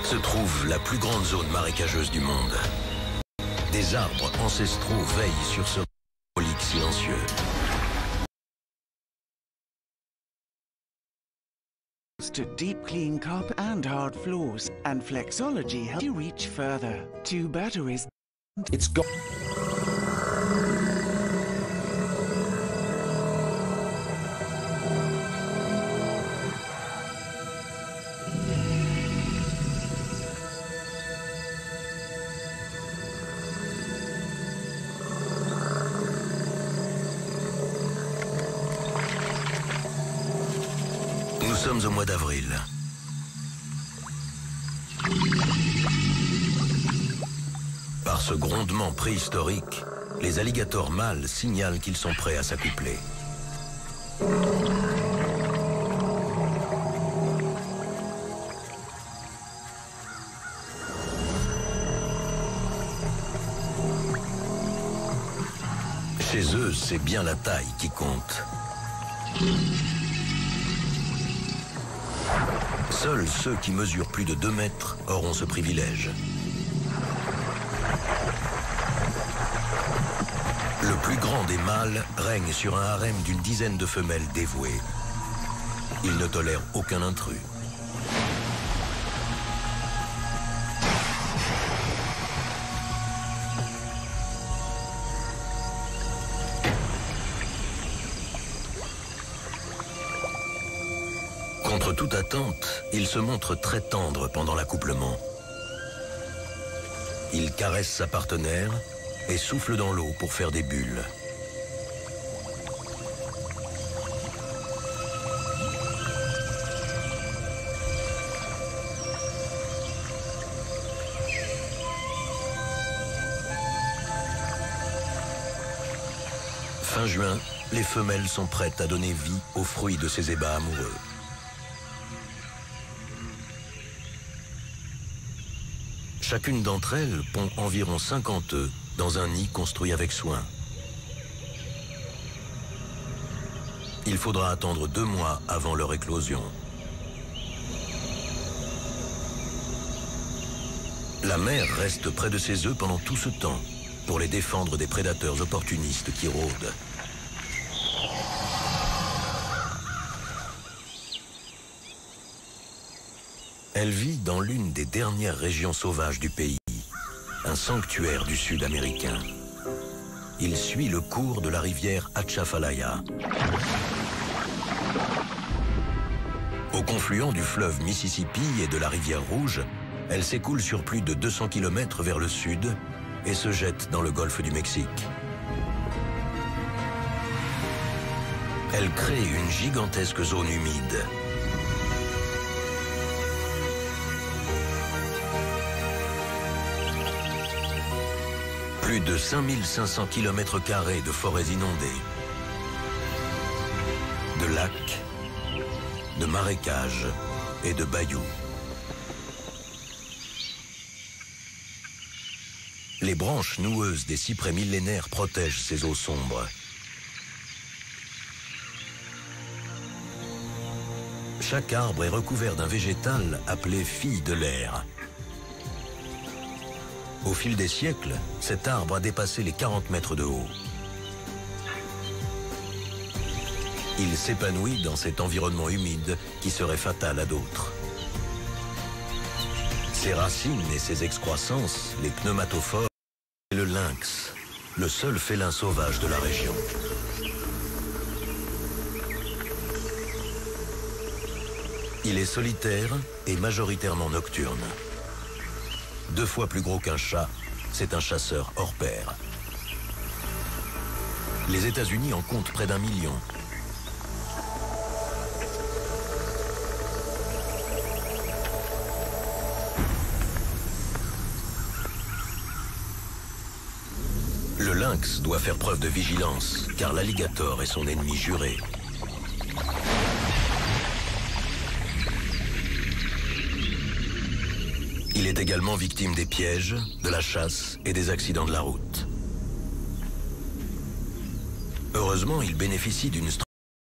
se trouve la plus grande zone marécageuse du monde. Des arbres ancestraux veillent sur ce relique silencieux. To deep clean carpet and hard floors, and Flexology helps you reach further. 2 batteries. It's got. Nous sommes au mois d'avril. Par ce grondement préhistorique, les alligators mâles signalent qu'ils sont prêts à s'accoupler. Chez eux, c'est bien la taille qui compte. Seuls ceux qui mesurent plus de 2 mètres auront ce privilège. Le plus grand des mâles règne sur un harem d'une dizaine de femelles dévouées. Il ne tolère aucun intrus. Contre toute attente, il se montre très tendre pendant l'accouplement. Il caresse sa partenaire et souffle dans l'eau pour faire des bulles. Fin juin, les femelles sont prêtes à donner vie aux fruits de ces ébats amoureux. Chacune d'entre elles pond environ 50 œufs dans un nid construit avec soin. Il faudra attendre 2 mois avant leur éclosion. La mère reste près de ses œufs pendant tout ce temps pour les défendre des prédateurs opportunistes qui rôdent. Elle vit dans l'une des dernières régions sauvages du pays, un sanctuaire du sud américain. Il suit le cours de la rivière Atchafalaya. Au confluent du fleuve Mississippi et de la rivière Rouge, elle s'écoule sur plus de 200 km vers le sud et se jette dans le golfe du Mexique. Elle crée une gigantesque zone humide. Plus de 5500 km² de forêts inondées, de lacs, de marécages et de bayous. Les branches noueuses des cyprès millénaires protègent ces eaux sombres. Chaque arbre est recouvert d'un végétal appelé fille de l'air. Au fil des siècles, cet arbre a dépassé les 40 mètres de haut. Il s'épanouit dans cet environnement humide qui serait fatal à d'autres. Ses racines et ses excroissances, les pneumatophores et le lynx, le seul félin sauvage de la région. Il est solitaire et majoritairement nocturne. 2 fois plus gros qu'un chat, c'est un chasseur hors pair. Les États-Unis en comptent près d'1 million. Le lynx doit faire preuve de vigilance, car l'alligator est son ennemi juré. Il est également victime des pièges, de la chasse et des accidents de la route. Heureusement, il bénéficie d'une